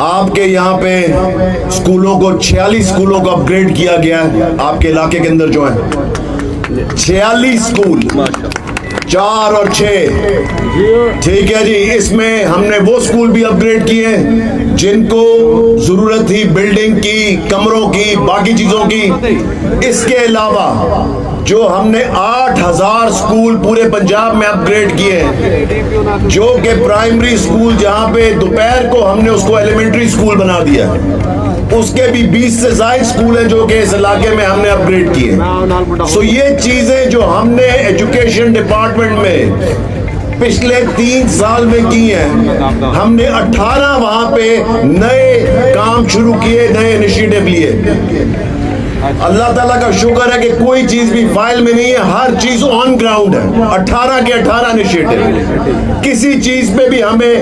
آپ کے یہاں پہ اسکولوں کو 46 اسکولوں کو اپ گریڈ کیا گیا ہے آپ کے علاقے کے اندر جو ہے 46 اسکول 4 اور 6 ٹھیک ہے جی. اس میں ہم نے وہ اسکول بھی اپ گریڈ کیے ہیں جن کو ضرورت تھی بلڈنگ کی, کمروں کی, باقی چیزوں کی. اس کے علاوہ جو ہم نے 8000 اسکول پورے پنجاب میں اپ گریڈ کیے ہیں, جو کہ پرائمری اسکول جہاں پہ دوپہر کو ہم نے اس کو ایلیمنٹری اسکول بنا دیا, اس کے بھی 20 سے زائد اسکول ہیں جو کہ اس علاقے میں ہم نے اپ گریڈ کیے. سو یہ چیزیں جو ہم نے ایجوکیشن ڈپارٹمنٹ میں پچھلے 3 سال میں کی ہیں, ہم نے 18 وہاں پہ نئے کام شروع کیے, نئے انیشیٹو لیے. اللہ تعالیٰ کا شکر ہے کہ کوئی چیز بھی فائل میں نہیں ہے, ہر چیز آن گراؤنڈ ہے. 18 کے 18 انیشیٹو, کسی چیز پہ بھی ہمیں